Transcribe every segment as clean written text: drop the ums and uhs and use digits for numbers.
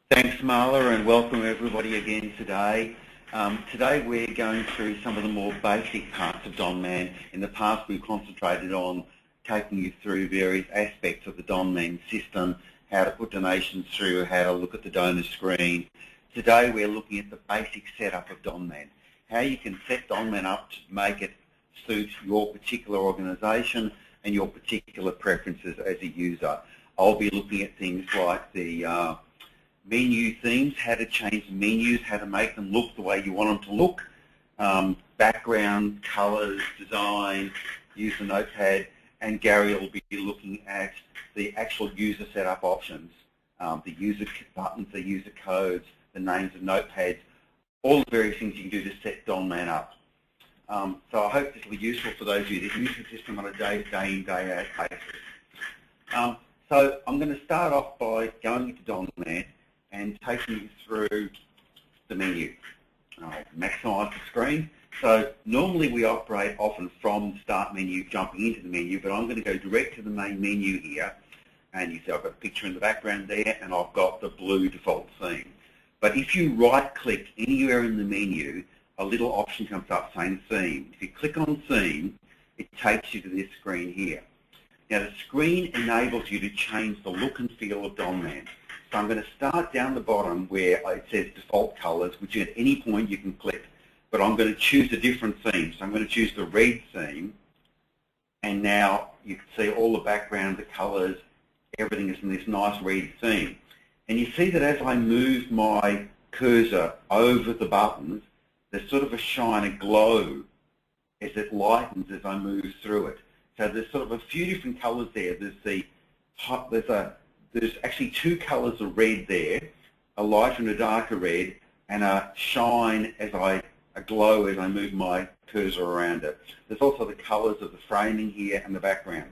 Thanks, Marla, and welcome everybody again today. Today we're going through some of the more basic parts of Donman. In the past we've concentrated on taking you through various aspects of the Donman system, how to put donations through, how to look at the donor screen. Today we're looking at the basic setup of Donman, how you can set Donman up to make it suit your particular organisation and your particular preferences as a user. I'll be looking at things like the menu themes, how to change the menus, how to make them look the way you want them to look, background, colours, design, use the notepad, and Gary will be looking at the actual user setup options, the user buttons, the user codes, the names of notepads, all the various things you can do to set Donman up. So I hope this will be useful for those of you that use the system on a day in, day out basis. So I'm going to start off by going into Donman and taking you through the menu. I'll maximise the screen. So normally we operate often from the start menu, jumping into the menu, but I'm going to go direct to the main menu here. And you see I've got a picture in the background there, and I've got the blue default theme. But if you right-click anywhere in the menu, a little option comes up saying Theme. If you click on Theme, it takes you to this screen here. Now the screen enables you to change the look and feel of Donman. So I'm going to start down the bottom where it says default colours, which at any point you can click, but I'm going to choose a different theme. So I'm going to choose the red theme, and now you can see all the background, the colours, everything is in this nice red theme. And you see that as I move my cursor over the buttons, there's sort of a shine, a glow, as it lightens as I move through it. So there's sort of a few different colours there. There's actually two colours of red there, a lighter and a darker red, and a shine a glow as I move my cursor around it. There's also the colours of the framing here and the background.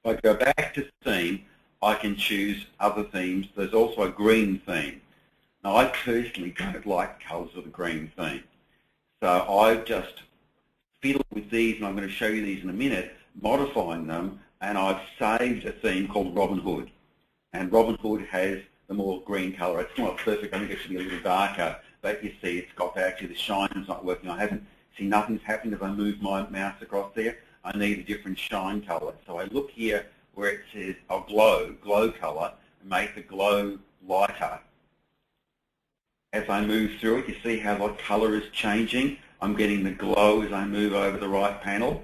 If I go back to theme, I can choose other themes. There's also a green theme. Now I personally don't like the colours of the green theme. So I've just fiddled with these, and I'm going to show you these in a minute, modifying them, and I've saved a theme called Robin Hood. And Robin Hood has the more green colour. It's not perfect, I think it should be a little darker, but you see it's got actually the shine's not working. Nothing's happened as I move my mouse across there. I need a different shine colour. So I look here where it says glow colour, and make the glow lighter. As I move through it, you see how the colour is changing. I'm getting the glow as I move over the right panel.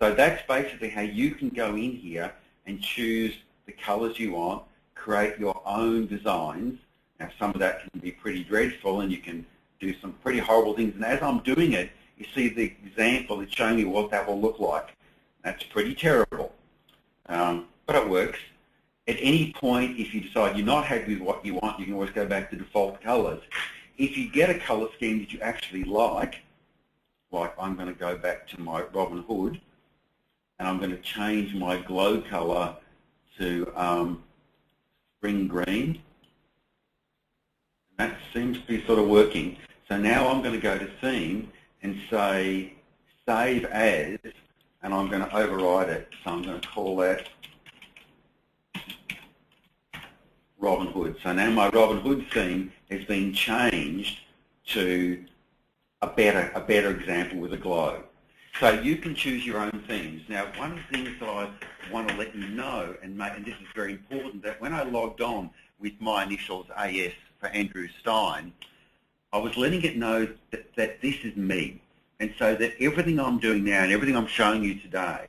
So that's basically how you can go in here and choose the colours you want, create your own designs. Now some of that can be pretty dreadful, and you can do some pretty horrible things. And as I'm doing it, you see the example, it's showing you what that will look like. That's pretty terrible, but it works. At any point, if you decide you're not happy with what you want, you can always go back to default colours. If you get a colour scheme that you actually like I'm going to go back to my Robin Hood, and I'm going to change my glow colour to spring green. That seems to be sort of working. So now I'm going to go to theme and say save as, and I'm going to override it. So I'm going to call that Robin Hood. So now my Robin Hood theme has been changed to a better example with a glow. So you can choose your own themes. Now, one of the things that I want to let you know, and this is very important, that when I logged on with my initials AS for Andrew Stein, I was letting it know that this is me. And so that everything I'm doing now and everything I'm showing you today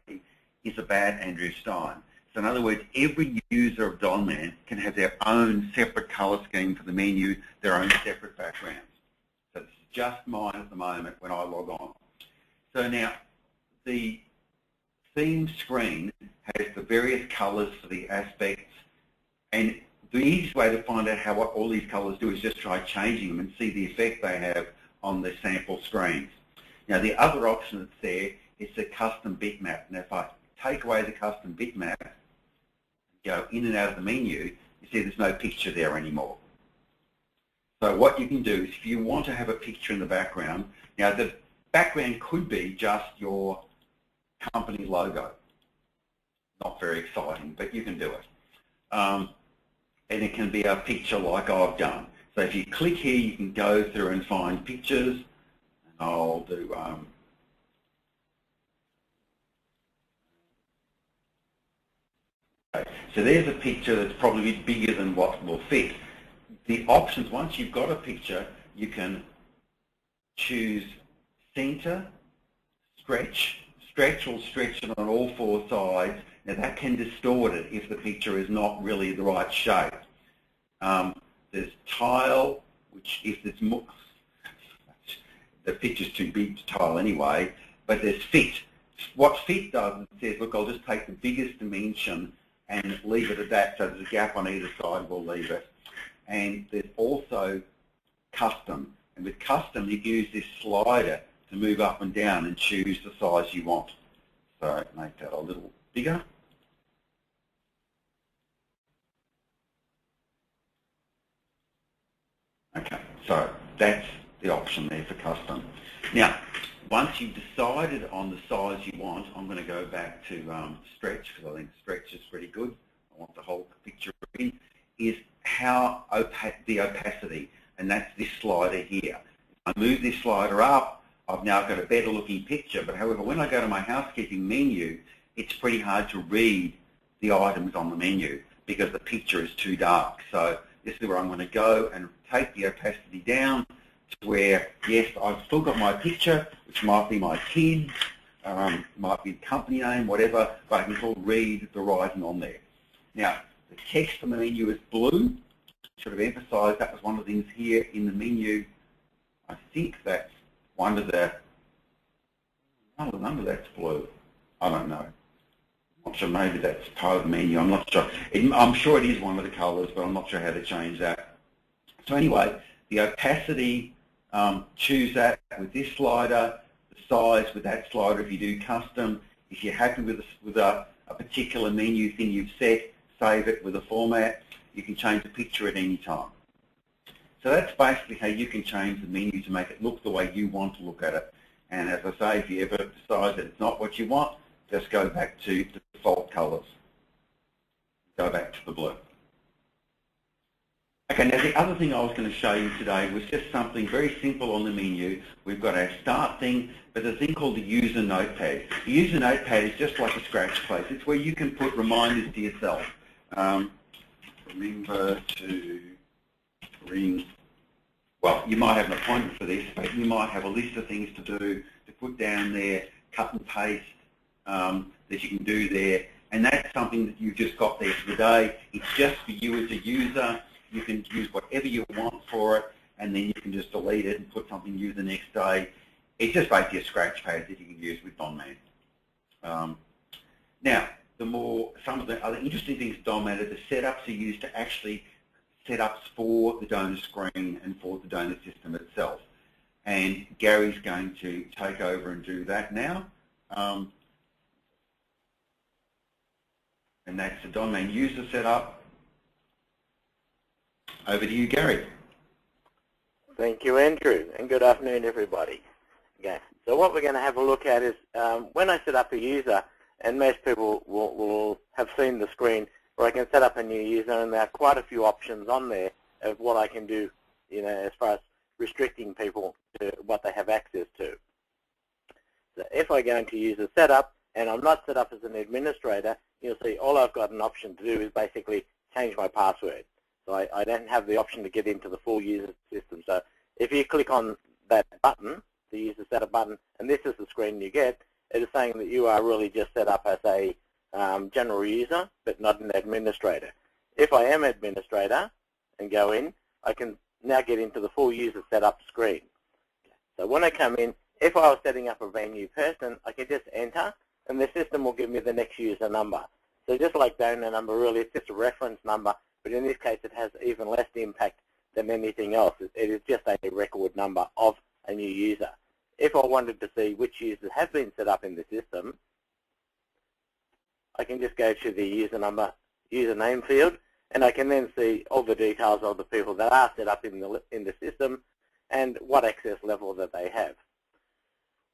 is about Andrew Stein. So in other words, every user of Donman can have their own separate colour scheme for the menu, their own separate backgrounds. So it's just mine at the moment when I log on. So now, the theme screen has the various colours for the aspects, and the easiest way to find out what all these colours do is just try changing them and see the effect they have on the sample screens. Now, the other option that's there is the custom bitmap. Now, if I take away the custom bitmap, go in and out of the menu, you see there's no picture there anymore. So what you can do is, if you want to have a picture in the background, now the background could be just your company logo. Not very exciting, but you can do it. and it can be a picture like I've done. So if you click here, you can go through and find pictures. And I'll do okay. So there's a picture that's probably bigger than what will fit. The options, once you've got a picture, you can choose center, stretch will stretch it on all four sides. Now that can distort it if the picture is not really the right shape. There's tile, which if it's more, the picture's too big to tile anyway, but there's fit. What fit does, it says, look, I'll just take the biggest dimension and leave it at that, so there's a gap on either side, we'll leave it. And there's also custom. And with custom, you can use this slider to move up and down and choose the size you want. So make that a little bigger. Okay, so that's the option there for custom. Now, once you've decided on the size you want, I'm going to go back to stretch, because I think stretch is pretty good. I want the whole picture in, is how the opacity, and that's this slider here. If I move this slider up, I've now got a better looking picture, but however, when I go to my housekeeping menu, it's pretty hard to read the items on the menu because the picture is too dark. So this is where I'm going to go and take the opacity down to where, yes, I've still got my picture, which might be my kids, might be the company name, whatever, but I can still read the writing on there. Now, the text on the menu is blue. Should have emphasised that was one of the things here in the menu. I think that's one of the, I don't know, that's blue. I don't know. I'm not sure, maybe that's part of the menu. I'm not sure. I'm sure it is one of the colours, but I'm not sure how to change that. So anyway, the opacity, choose that with this slider, the size with that slider if you do custom. If you're happy with a particular menu thing you've set, save it with a format. You can change the picture at any time. So that's basically how you can change the menu to make it look the way you want to look at it. And as I say, if you ever decide that it's not what you want, just go back to the default colours. Go back to the blue. Okay, now the other thing I was going to show you today was just something very simple on the menu. We've got our start thing, but there's a thing called the user notepad. The user notepad is just like a scratch place. It's where you can put reminders to yourself. Remember to bring, well, you might have an appointment for this, but you might have a list of things to do, to put down there, cut and paste that you can do there. And that's something that you've just got there for the day. It's just for you as a user. You can use whatever you want for it, and then you can just delete it and put something new the next day. It's just basically a scratch pad that you can use with Donman. Now, some of the other interesting things with Donman are the setups are used to actually setups for the donor screen and for the donor system itself. And Gary's going to take over and do that now. And that's the Donman user setup. Over to you, Gary. Thank you, Andrew, and good afternoon, everybody. Okay, so what we're going to have a look at is when I set up a user, and most people will have seen the screen where I can set up a new user, and there are quite a few options on there of what I can do, as far as restricting people to what they have access to. So if I go into user setup, and I'm not set up as an administrator, you'll see all I've got an option to do is basically change my password. So I don't have the option to get into the full user system. So if you click on that button, the user setup button, and this is the screen you get, it is saying that you are really just set up as a general user, but not an administrator. If I am administrator and go in, I can now get into the full user setup screen. So when I come in, if I was setting up a brand new person, I can just enter, and the system will give me the next user number. So just like donor number, really, it's just a reference number, but in this case, it has even less impact than anything else. It is just a record number of a new user. If I wanted to see which users have been set up in the system, I can just go to the username field, and I can then see all the details of the people that are set up in the system and what access level that they have.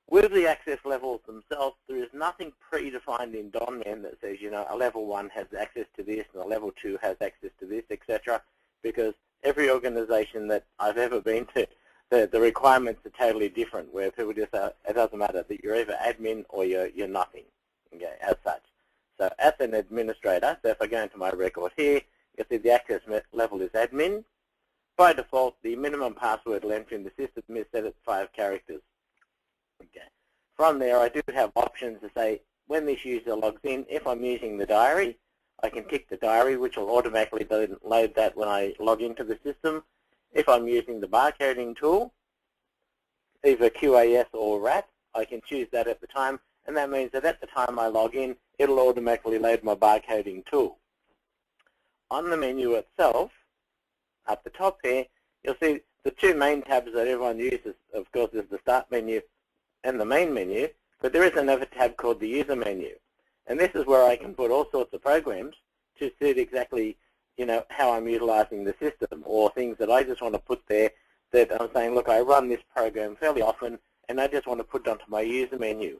With the access levels themselves, there is nothing predefined in Donman that says, a level 1 has access to this and a level 2 has access to to this, etc. Because every organization that I've ever been to, the requirements are totally different, where people just say, it doesn't matter, that you're either admin or you're nothing, okay, as such. So as an administrator, so if I go into my record here, you'll see the access level is admin. By default, the minimum password length in the system is set at 5 characters. Okay. From there, I do have options to say, when this user logs in, if I'm using the diary, I can tick the diary, which will automatically load that when I log into the system. If I'm using the barcoding tool, either QAS or RAT, I can choose that at the time, and that means that at the time I log in, it'll automatically load my barcoding tool. On the menu itself, up the top here, you'll see the 2 main tabs that everyone uses, of course, is the Start menu and the Main menu, but there is another tab called the User menu. And this is where I can put all sorts of programs to suit exactly, how I'm utilizing the system, or things that I just want to put there that I'm saying, look, I run this program fairly often, and I just want to put it onto my user menu.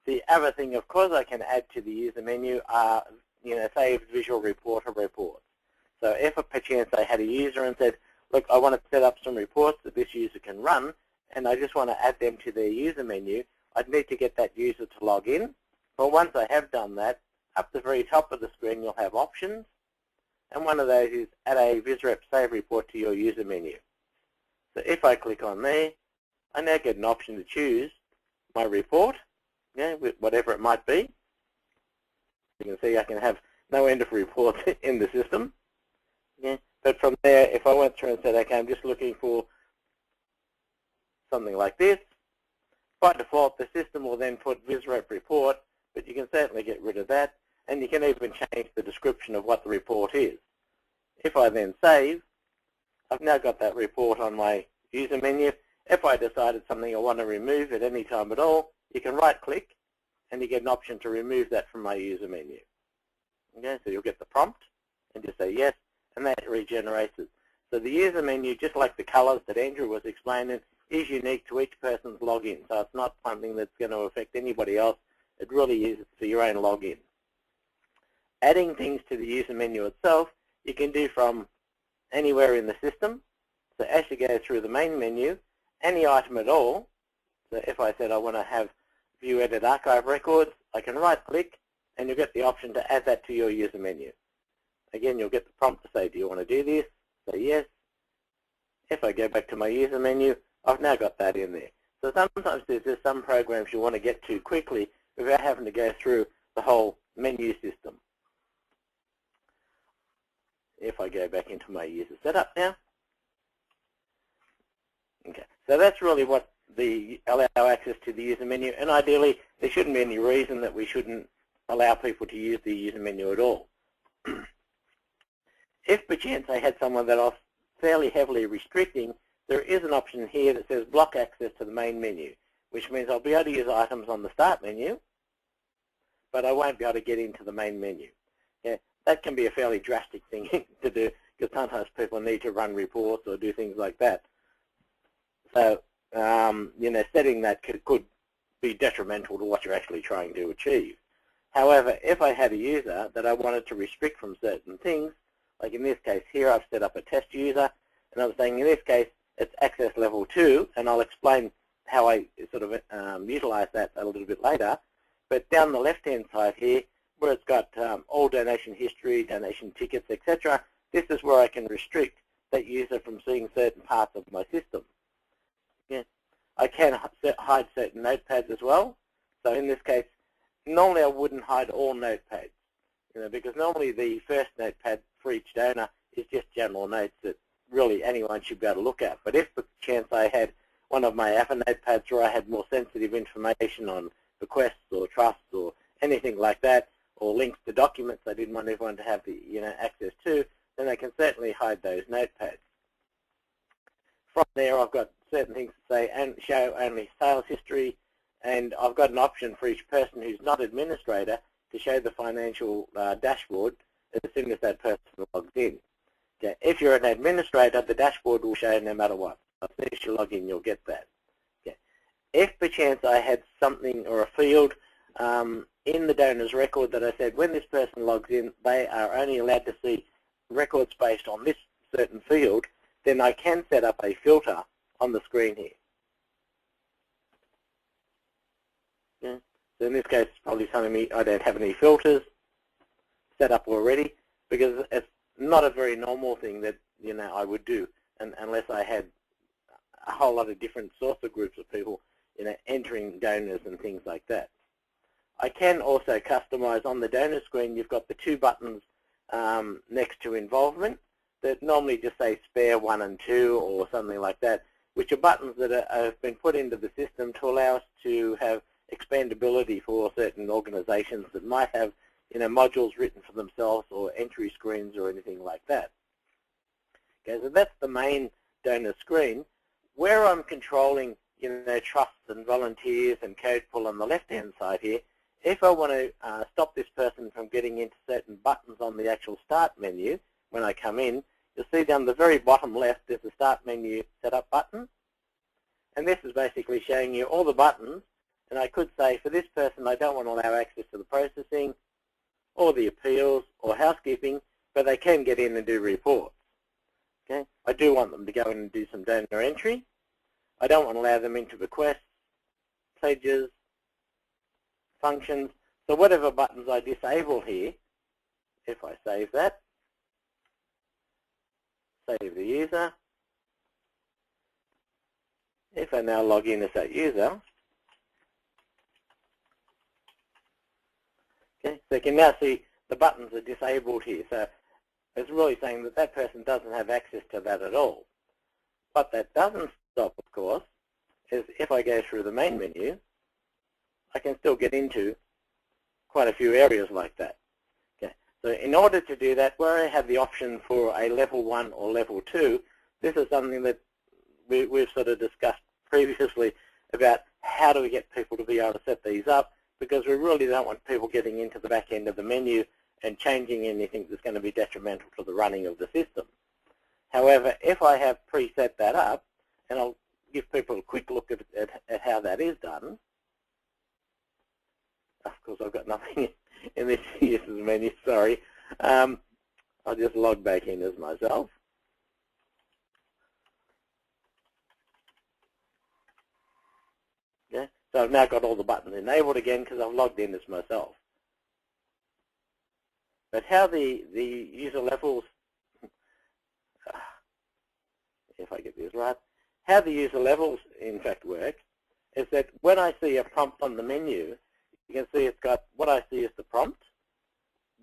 The other thing, of course, I can add to the user menu are, saved visual reporter reports. So if perchance I had a user and said, look, I want to set up some reports that this user can run, and I just want to add them to their user menu, I'd need to get that user to log in. But once I have done that, up the very top of the screen you'll have options, and one of those is add a VisRep save report to your user menu. So if I click on there, I now get an option to choose my report, whatever it might be. You can see I can have no end of reports in the system. But from there, if I went through and said, okay, I'm just looking for something like this, by default, the system will then put VisRep report, but you can certainly get rid of that, and you can even change the description of what the report is. If I then save, I've now got that report on my user menu. If I decided something I want to remove at any time at all, you can right-click, and you get an option to remove that from my user menu. Okay, so you'll get the prompt, and just say yes, and that regenerates it. So the user menu, just like the colors that Andrew was explaining, is unique to each person's login. So it's not something that's going to affect anybody else. It really is for your own login. Adding things to the user menu itself, you can do from anywhere in the system. So as you go through the main menu, any item at all, so if I said I want to have view, edit, archive records, I can right-click, and you'll get the option to add that to your user menu. Again, you'll get the prompt to say, do you want to do this? Say yes. If I go back to my user menu, I've now got that in there. So sometimes there's just some programs you want to get to quickly without having to go through the whole menu system. If I go back into my user setup now. Okay, so that's really what allow access to the user menu, and ideally there shouldn't be any reason that we shouldn't allow people to use the user menu at all. If perchance I had someone that I was fairly heavily restricting, there is an option here that says block access to the main menu, which means I'll be able to use items on the start menu, but I won't be able to get into the main menu. Yeah, that can be a fairly drastic thing to do, because sometimes people need to run reports or do things like that. So, setting that could be detrimental to what you're actually trying to achieve. However, if I had a user that I wanted to restrict from certain things, like in this case here, I've set up a test user, and I'm saying in this case it's access level 2, and I'll explain how I sort of utilize that a little bit later. But down the left-hand side here, where it's got all donation history, donation tickets, etc., this is where I can restrict that user from seeing certain parts of my system. Yeah. I can hide certain notepads as well. So in this case, normally I wouldn't hide all notepads, because normally the first notepad for each donor is just general notes that really anyone should be able to look at. But if by chance I had one of my other notepads where I had more sensitive information on bequests or trusts or anything like that, or links to documents I didn't want everyone to have the access to, then I can certainly hide those notepads. From there, I've got certain things to say and show only sales history, and I've got an option for each person who's not administrator to show the financial dashboard as soon as that person logs in. Okay. If you're an administrator, the dashboard will show no matter what. As soon as you log in, you'll get that. Okay. If perchance I had something or a field in the donor's record that I said when this person logs in, they are only allowed to see records based on this certain field, then I can set up a filter on the screen here. Okay. So in this case, it's probably telling me I don't have any filters set up already, because it's not a very normal thing that I would do, unless I had a whole lot of different sorts of groups of people entering donors and things like that. I can also customize on the donor screen. You've got the two buttons next to involvement that normally just say spare 1 and 2 or something like that, which are buttons that have been put into the system to allow us to have expandability for certain organizations that might have modules written for themselves or entry screens or anything like that. Okay, so that's the main donor screen. Where I'm controlling trusts and volunteers and code pull on the left-hand side here, if I want to stop this person from getting into certain buttons on the actual start menu, when I come in, you'll see down the very bottom left there's a start menu setup button. And this is basically showing you all the buttons. And I could say for this person I don't want to allow access to the processing or the appeals or housekeeping, but they can get in and do reports. Okay? I do want them to go in and do some donor entry. I don't want to allow them into requests, pledges, functions. So whatever buttons I disable here, if I save that, save the user. If I now log in as that user, okay, so you can now see the buttons are disabled here. So it's really saying that that person doesn't have access to that at all. What that doesn't stop, of course, is if I go through the main menu, I can still get into quite a few areas like that. Okay. So in order to do that, where I have the option for a level 1 or level 2, this is something that we've sort of discussed previously about how do we get people to be able to set these up, because we really don't want people getting into the back end of the menu and changing anything that's going to be detrimental to the running of the system. However, if I have preset that up, and I'll give people a quick look at how that is done. Of course, I've got nothing in this users menu, sorry. I'll just log back in as myself. Okay, so I've now got all the buttons enabled again because I've logged in as myself. But how the user levels, if I get this right, how the user levels in fact work is that when I see a prompt on the menu, you can see it's got what I see as the prompt.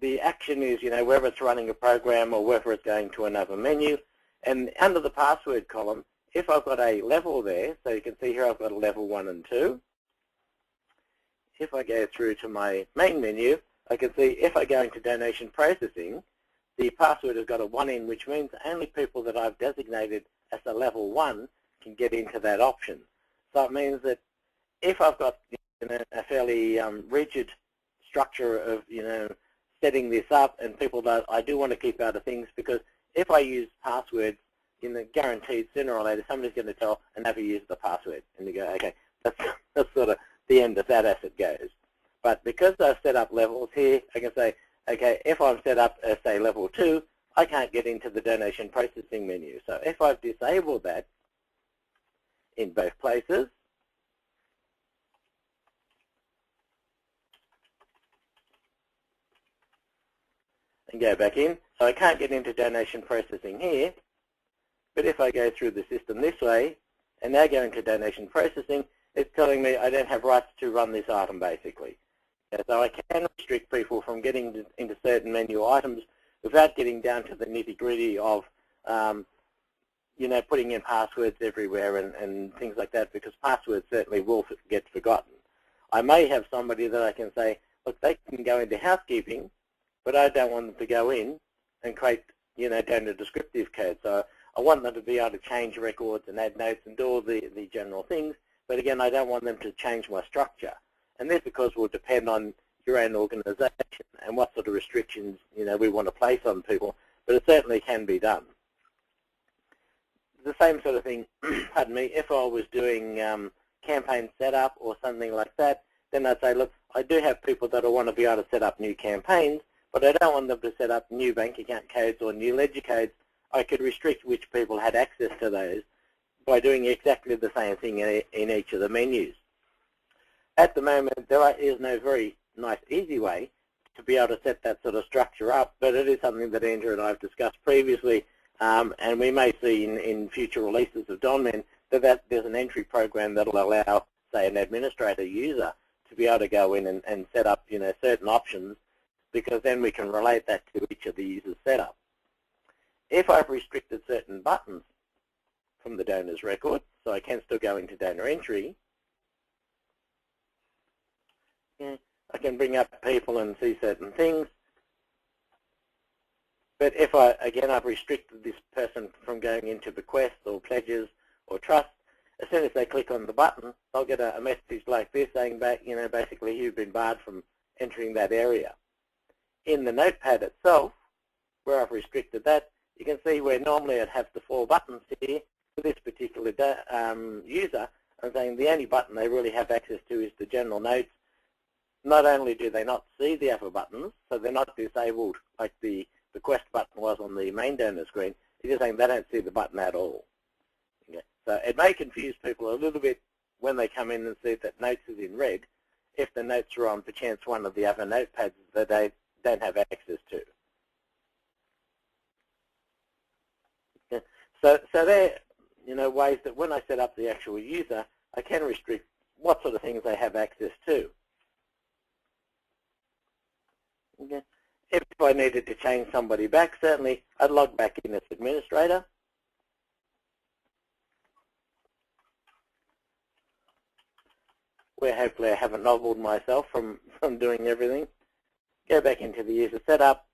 The action is, whether it's running a program or whether it's going to another menu. And under the password column, if I've got a level there, so you can see here I've got a level 1 and 2. If I go through to my main menu, I can see if I go into donation processing, the password has got a 1 in, which means only people that I've designated as a level 1 can get into that option. So it means that if I've got a fairly rigid structure of setting this up, and people that I do want to keep out of things, because if I use passwords, guaranteed sooner or later somebody's going to tell and never use the password, and you go, okay, that's sort of the end of that as it goes. But because I've set up levels here, I can say, okay, if I'm set up as say level 2, I can't get into the donation processing menu. So if I've disabled that in both places, and go back in, so I can't get into donation processing here, but if I go through the system this way, and now go into donation processing, it's telling me I don't have rights to run this item basically. So I can restrict people from getting into certain menu items without getting down to the nitty-gritty of putting in passwords everywhere and things like that, because passwords certainly will get forgotten. I may have somebody that I can say, look, they can go into housekeeping, but I don't want them to go in and create, donor descriptive code. So I want them to be able to change records and add notes and do all the general things. But again, I don't want them to change my structure. And this, of course, will depend on your own organization and what sort of restrictions, we want to place on people. But it certainly can be done. The same sort of thing, pardon me, if I was doing campaign setup or something like that, then I'd say, look, I do have people that I want to be able to set up new campaigns, but I don't want them to set up new bank account codes or new ledger codes, I could restrict which people had access to those by doing exactly the same thing in each of the menus. At the moment, there is no very nice, easy way to be able to set that sort of structure up, but it is something that Andrew and I have discussed previously, and we may see in future releases of Donman that there's an entry program that will allow, say, an administrator user to be able to go in and set up, certain options, because then we can relate that to each of the users' setup. If I've restricted certain buttons from the donor's record, so I can still go into donor entry, I can bring up people and see certain things. But if I've restricted this person from going into bequests or pledges or trusts, as soon as they click on the button, they'll get a message like this saying back, basically you've been barred from entering that area. In the notepad itself, where I've restricted that, you can see where normally I'd have the 4 buttons here. For this particular user, I'm saying the only button they really have access to is the general notes. Not only do they not see the other buttons, so they're not disabled like the bequest button was on the main donor screen, it's just saying they don't see the button at all. Okay. So it may confuse people a little bit when they come in and see that notes is in red, if the notes are on perchance one of the other notepads that they don't have access to. Okay. So they're ways that when I set up the actual user, I can restrict what sort of things they have access to. Okay. If I needed to change somebody back, certainly I'd log back in as administrator. Where hopefully I haven't nobbled myself from doing everything. Go back into the user setup,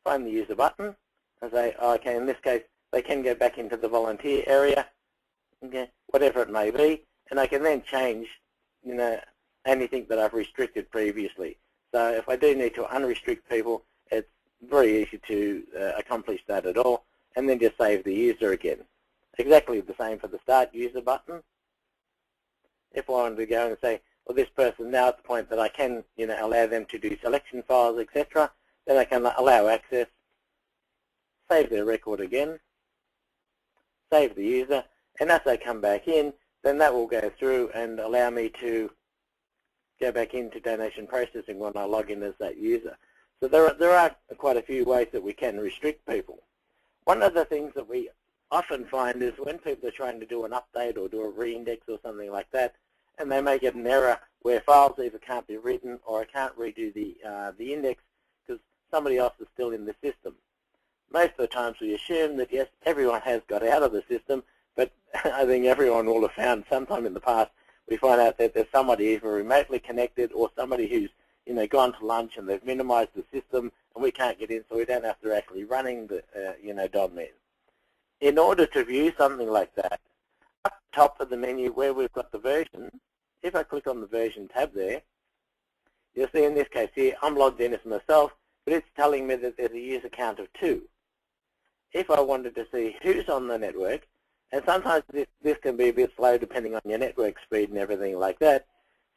find the user button, and say, okay, in this case, they can go back into the volunteer area, okay, whatever it may be, and I can then change, anything that I've restricted previously. So if I do need to unrestrict people, it's very easy to accomplish that at all, and then just save the user again. Exactly the same for the Start User button. If I wanted to go and say, well, this person now at the point that I can, allow them to do selection files, etc., then I can allow access, save their record again, save the user, and as they come back in, then that will go through and allow me to go back into donation processing when I log in as that user. So there are quite a few ways that we can restrict people. One of the things that we often find is when people are trying to do an update or do a reindex or something like that, and they may get an error where files either can't be written or I can't redo the index because somebody else is still in the system. Most of the times we assume that, yes, everyone has got out of the system, but I think everyone will have found sometime in the past we find out that there's somebody either remotely connected or somebody who's gone to lunch and they've minimized the system and we can't get in, so we don't have to actually running the Donman. In order to view something like that, up top of the menu where we've got the version, if I click on the version tab there, you'll see in this case here I'm logged in as myself, but it's telling me that there's a user count of 2. If I wanted to see who's on the network, and sometimes this can be a bit slow depending on your network speed and everything like that.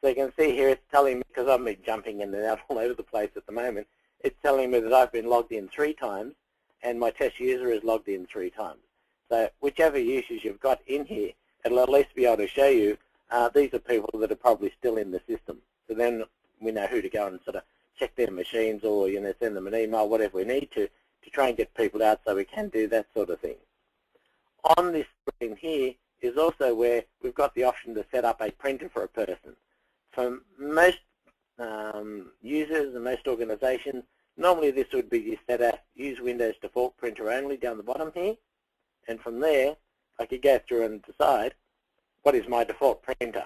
So you can see here it's telling me, because I'm jumping in and out all over the place at the moment, it's telling me that I've been logged in 3 times and my test user is logged in 3 times. So whichever users you've got in here, it'll at least be able to show you these are people that are probably still in the system. So then we know who to go and sort of check their machines or send them an email, whatever we need to try and get people out so we can do that sort of thing. On this screen here is also where we've got the option to set up a printer for a person. For most users and most organizations, normally this would be set at use Windows default printer only down the bottom here. And from there, I could go through and decide what is my default printer.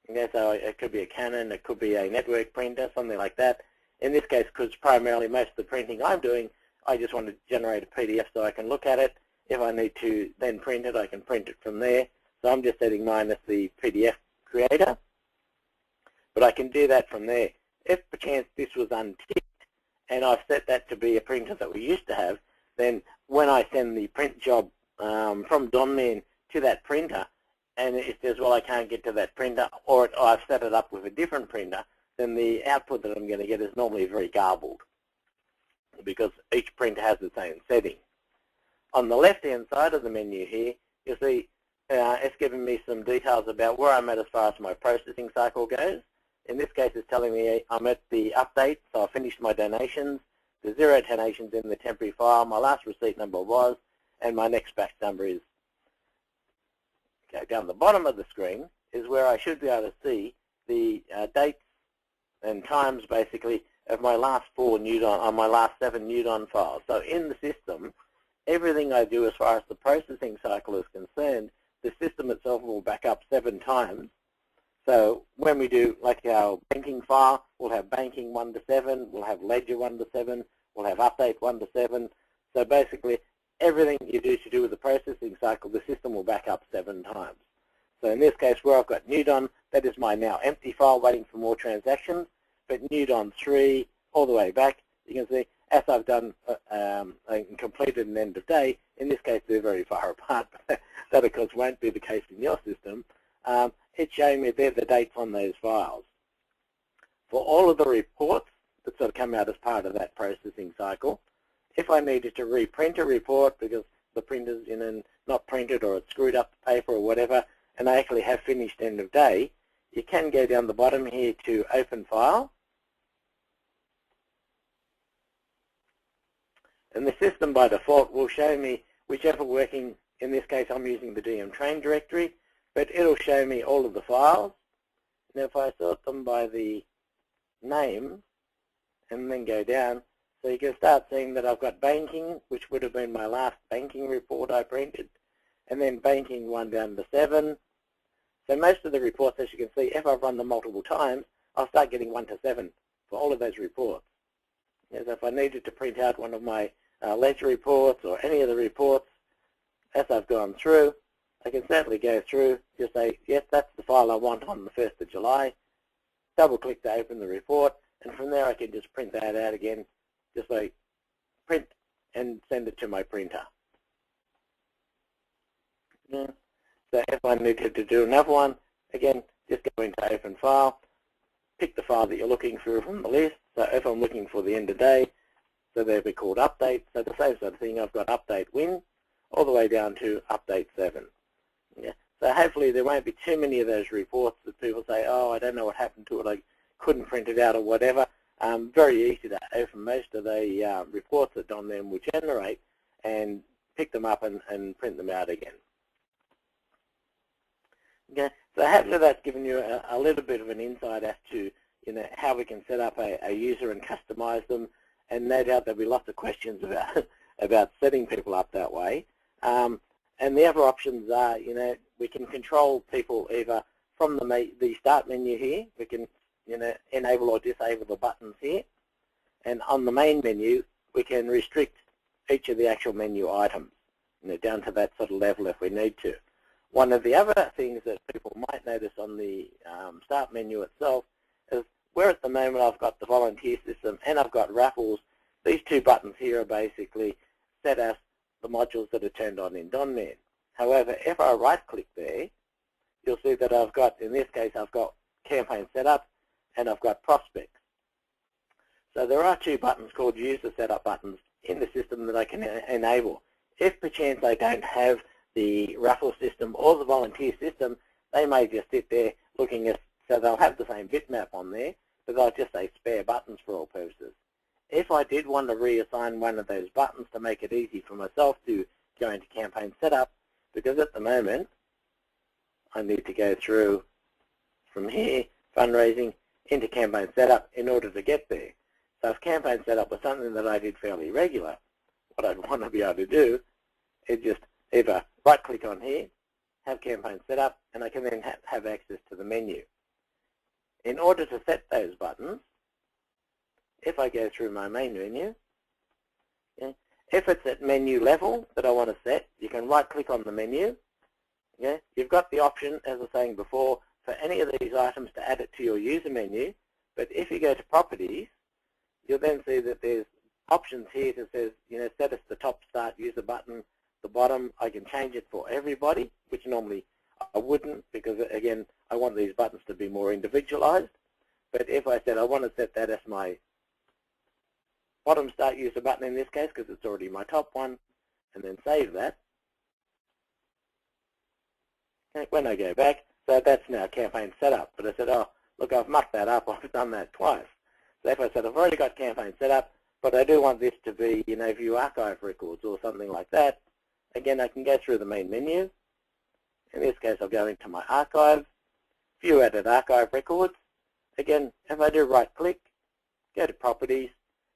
Okay, so it could be a Canon, it could be a network printer, something like that. In this case, because primarily most of the printing I'm doing, I just want to generate a PDF so I can look at it. If I need to then print it, I can print it from there. So I'm just setting mine as the PDF creator. But I can do that from there. If perchance this was unticked, and I've set that to be a printer that we used to have, then when I send the print job from Donman to that printer, and it says, well, I can't get to that printer, or I've set it up with a different printer, then the output that I'm going to get is normally very garbled because each printer has its own setting. On the left-hand side of the menu here, you'll see it's giving me some details about where I'm at as far as my processing cycle goes. In this case, it's telling me I'm at the update, so I finished my donations. There's 0 donations in the temporary file. My last receipt number was, and my next batch number is. Okay, down the bottom of the screen is where I should be able to see the dates and times, basically, of my last 4 Newton, my last 7 Newton files. So in the system, everything I do as far as the processing cycle is concerned, the system itself will back up 7 times. So when we do like our banking file, we'll have banking 1 to 7, we'll have ledger 1 to 7, we'll have update 1 to 7. So basically, everything you do with the processing cycle, the system will back up 7 times. So in this case, where I've got Newton, that is my now empty file waiting for more transactions. But Newton 3 all the way back, you can see as I've done and completed an end of day. In this case, they're very far apart. That of course won't be the case in your system. It's showing me there the dates on those files. For all of the reports that sort of come out as part of that processing cycle, if I needed to reprint a report because the printer's not printed or it's screwed up the paper or whatever, and I actually have finished end of day, you can go down the bottom here to Open File. And the system by default will show me whichever working, in this case I'm using the DM train directory, but it'll show me all of the files. Now if I sort them by the name and then go down, so you can start seeing that I've got banking, which would have been my last banking report I printed, and then banking 1 down to 7. So most of the reports, as you can see, if I've run them multiple times, I'll start getting 1 to 7 for all of those reports. As if I needed to print out one of my ledger reports or any of the reports, as I've gone through, I can certainly go through, just say, yes, that's the file I want on the 1st of July, double-click to open the report, and from there I can just print that out again, just like print and send it to my printer. Yeah. So if I needed to do another one, again, just go into Open File, pick the file that you're looking for from the list. So if I'm looking for the end of day, so they'll be called Update. So the same sort of thing, I've got Update Win all the way down to Update 7. Yeah. So hopefully there won't be too many of those reports that people say, oh, I don't know what happened to it, I couldn't print it out or whatever. Very easy to open most of the reports that Donman will generate and pick them up and print them out again. Okay, so hopefully that's given you a little bit of an insight as to how we can set up a user and customize them, and no doubt there'll be lots of questions about setting people up that way. And the other options are, we can control people either from the start menu here. We can enable or disable the buttons here, and on the main menu we can restrict each of the actual menu items, down to that sort of level if we need to. One of the other things that people might notice on the start menu itself is where at the moment I've got the volunteer system and I've got raffles, these 2 buttons here are basically set as the modules that are turned on in Donman. However, if I right-click there, you'll see that I've got, in this case, I've got campaign setup and I've got prospects. So there are 2 buttons called user setup buttons in the system that I can enable. If perchance I don't have the raffle system or the volunteer system, they may just sit there looking at, so they'll have the same bitmap on there, but they'll just say spare buttons for all purposes. If I did want to reassign one of those buttons to make it easy for myself to go into campaign setup, because at the moment I need to go through from here, fundraising, into campaign setup in order to get there. So if campaign setup was something that I did fairly regular, what I'd want to be able to do is just either right-click on here, have campaign set up, and I can then have access to the menu. In order to set those buttons, if I go through my main menu, if it's at menu level that I want to set, you can right-click on the menu. You've got the option, as I was saying before, for any of these items to add it to your user menu, but if you go to Properties, you'll then see that there's options here that says, set as the top start user button. The bottom, I can change it for everybody, which normally I wouldn't, because again, I want these buttons to be more individualized. But if I said I want to set that as my bottom start user button in this case, because it's already my top one, and then save that. Okay, when I go back, so that's now campaign set up. But I said, oh, look, I've mucked that up. I've done that twice. So if I said I've already got campaign set up, but I do want this to be, view archive records or something like that, again, I can go through the main menu. In this case, I'll go into my archive, view edit archive records. Again, if I do right-click, go to properties.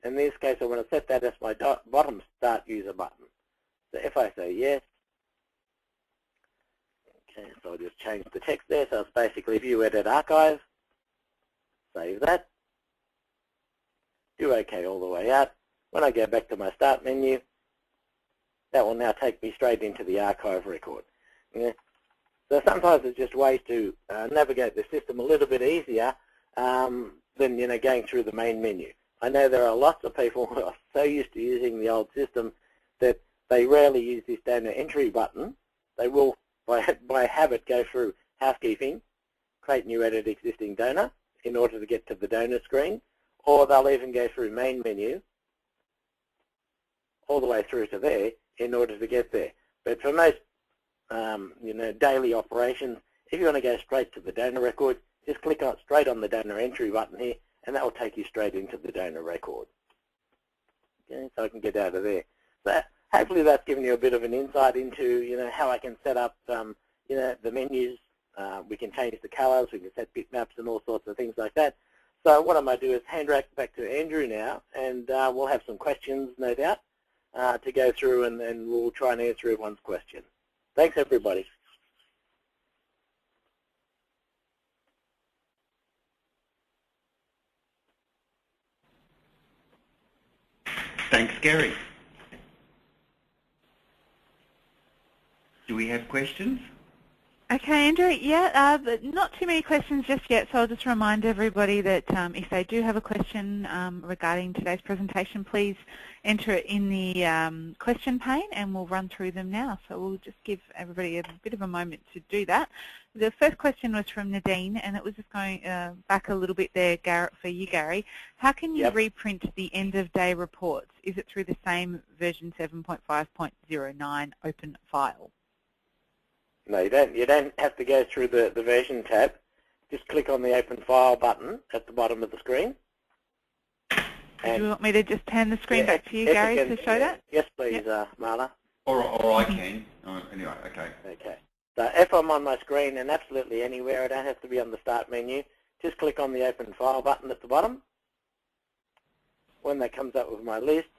In this case, I want to set that as my bottom start user button. So if I say yes, okay, so I'll just change the text there. So it's basically view edit archive, save that, do OK all the way out. When I go back to my start menu, that will now take me straight into the archive record. Yeah. So sometimes it's just ways to navigate the system a little bit easier than going through the main menu. I know there are lots of people who are so used to using the old system that they rarely use this donor entry button. They will, by habit, go through housekeeping, create new edit existing donor in order to get to the donor screen, or they'll even go through main menu all the way through to there in order to get there. But for most daily operations, if you want to go straight to the donor record, just click straight on the donor entry button here, and that will take you straight into the donor record. Okay, so I can get out of there. So hopefully that's given you a bit of an insight into how I can set up the menus. We can change the colors, we can set bitmaps and all sorts of things like that. So what I might do is hand back to Andrew now, and we'll have some questions, no doubt, to go through, and then we'll try and answer everyone's question. Thanks, everybody. Thanks, Gary. Do we have questions? Okay, Andrew, yeah, but not too many questions just yet, so I'll just remind everybody that if they do have a question regarding today's presentation, please enter it in the question pane and we'll run through them now. So we'll just give everybody a bit of a moment to do that. The first question was from Nadine, and it was just going back a little bit there, for you, Gary. How can you reprint the end-of-day reports? Is it through the same version 7.5.09 open file? No, you don't. You don't have to go through the version tab. Just click on the Open File button at the bottom of the screen. Do you want me to just hand the screen back to you, Gary, to show that? Yes, please, Marla. Or I can. Anyway, okay. Okay. So if I'm on my screen and absolutely anywhere, I don't have to be on the Start menu. Just click on the Open File button at the bottom. When that comes up with my list,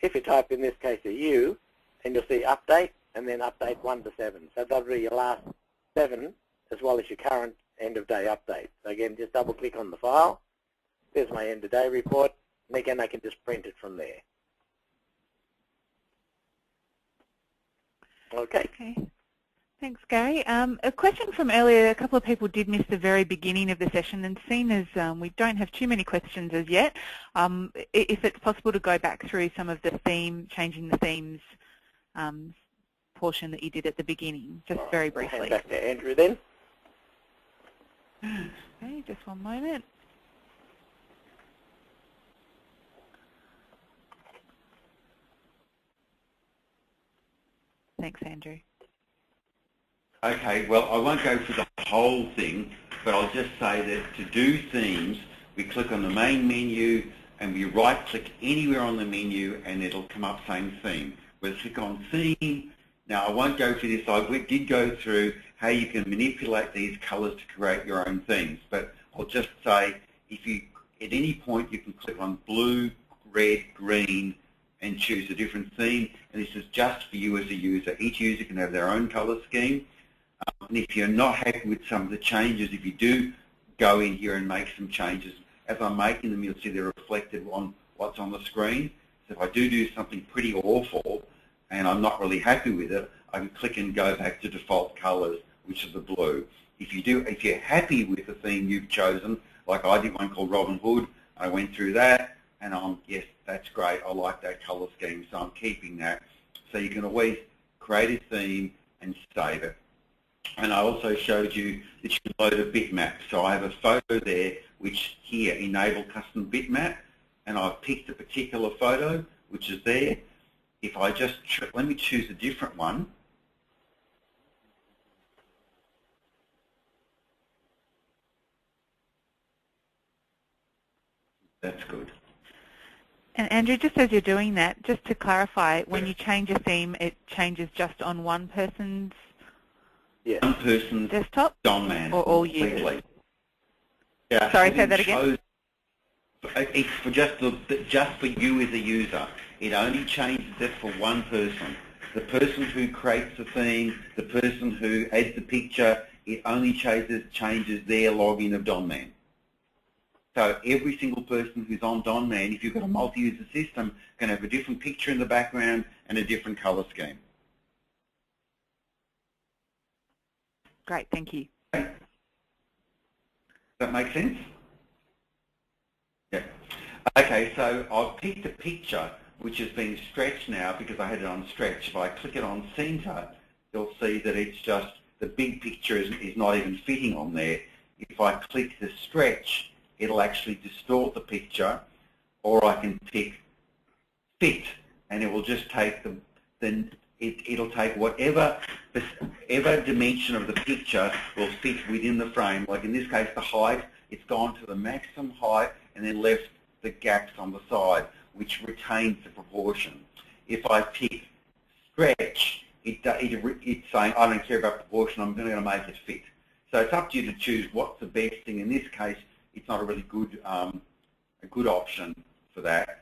if you type in this case a U, and you'll see Update, and then update 1 to 7. So that'll be your last 7 as well as your current end-of-day update. So again, just double-click on the file. There's my end-of-day report, and again, I can just print it from there. Okay. Thanks, Gary. A question from earlier, a couple of people did miss the very beginning of the session, and seeing as we don't have too many questions as yet, if it's possible to go back through some of the changing the themes portion that you did at the beginning, just very briefly. Hand back to Andrew then. Okay, just one moment. Thanks, Andrew. Okay, well, I won't go through the whole thing, but I'll just say that to do themes, we click on the main menu and we right-click anywhere on the menu and it'll come up saying theme. We'll click on theme. Now, I won't go through this. I did go through how you can manipulate these colors to create your own themes, but I'll just say if you, at any point, you can click on blue, red, green, and choose a different theme, and this is just for you as a user. Each user can have their own color scheme, and if you're not happy with some of the changes, if you do go in here and make some changes, as I'm making them, you'll see they're reflected on what's on the screen. So if I do something pretty awful, and I'm not really happy with it, I can click and go back to default colors, which is the blue. If you're happy with the theme you've chosen, like I did one called Robin Hood, I went through that, and yes, that's great, I like that color scheme, so I'm keeping that. So you can always create a theme and save it. And I also showed you that you can load a bitmap. So I have a photo there which here, enable custom bitmap, and I've picked a particular photo which is there. If I just, let me choose a different one. That's good. And Andrew, just as you're doing that, just to clarify, when you change a theme, it changes just on one person's one person's desktop Donman or all users? Yeah, sorry, say that again. It's for just for you as a user. It only changes it for one person. The person who creates the theme, the person who adds the picture, it only changes their login of Donman. So every single person who's on Donman, if you've got a multi-user system, can have a different picture in the background and a different color scheme. Great, thank you. Does that make sense? Yeah. Okay, so I've picked a picture which is being stretched now because I had it on stretch. If I click it on center, you'll see that it's just, the big picture is not even fitting on there. If I click the stretch, it'll actually distort the picture, or I can pick fit, and it will just take it'll take whatever dimension of the picture will fit within the frame. Like in this case, the height, it's gone to the maximum height and then left the gaps on the side, which retains the proportion. If I pick stretch, it's saying, I don't care about proportion, I'm going to make it fit. So it's up to you to choose what's the best thing. In this case, it's not a really good a good option for that.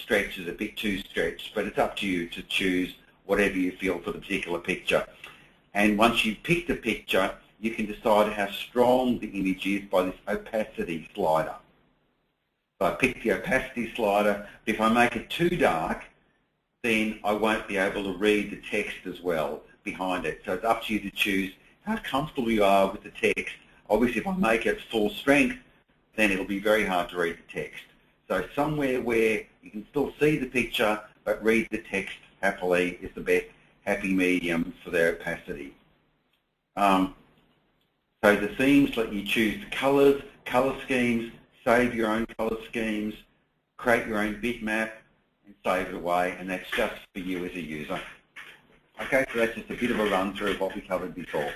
Stretch is a bit too stretched, but it's up to you to choose whatever you feel for the particular picture. And once you've picked a picture, you can decide how strong the image is by this opacity slider. So I pick the opacity slider, but if I make it too dark, then I won't be able to read the text as well behind it. So it's up to you to choose how comfortable you are with the text. Obviously, if I make it full strength, then it'll be very hard to read the text. So somewhere where you can still see the picture but read the text happily is the best happy medium for their opacity. So the themes let you choose the colors, color schemes, save your own color schemes, create your own bitmap, and save it away, and that's just for you as a user. Okay, so that's just a bit of a run through of what we covered before.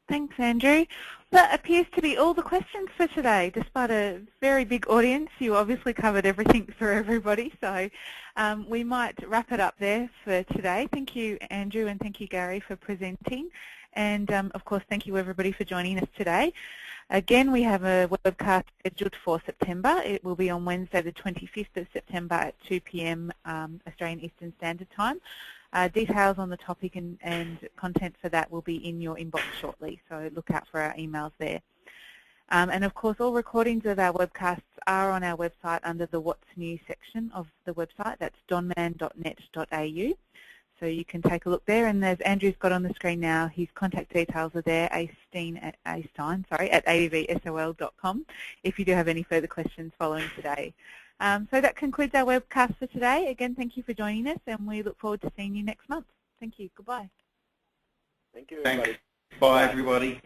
Thanks, Andrew. That appears to be all the questions for today. Despite a very big audience, you obviously covered everything for everybody, so we might wrap it up there for today. Thank you, Andrew, and thank you, Gary, for presenting. And, of course, thank you, everybody, for joining us today. Again, we have a webcast scheduled for September. It will be on Wednesday, the 25th of September at 2 p.m. Australian Eastern Standard Time. Details on the topic and content for that will be in your inbox shortly, so look out for our emails there. And of course, all recordings of our webcasts are on our website under the What's New section of the website. That's donman.net.au. So you can take a look there, and as Andrew's got on the screen now, his contact details are there, Astein at advsol.com, if you do have any further questions following today. So that concludes our webcast for today. Again, thank you for joining us, and we look forward to seeing you next month. Thank you. Goodbye. Thank you, everybody. Thanks. Bye, everybody.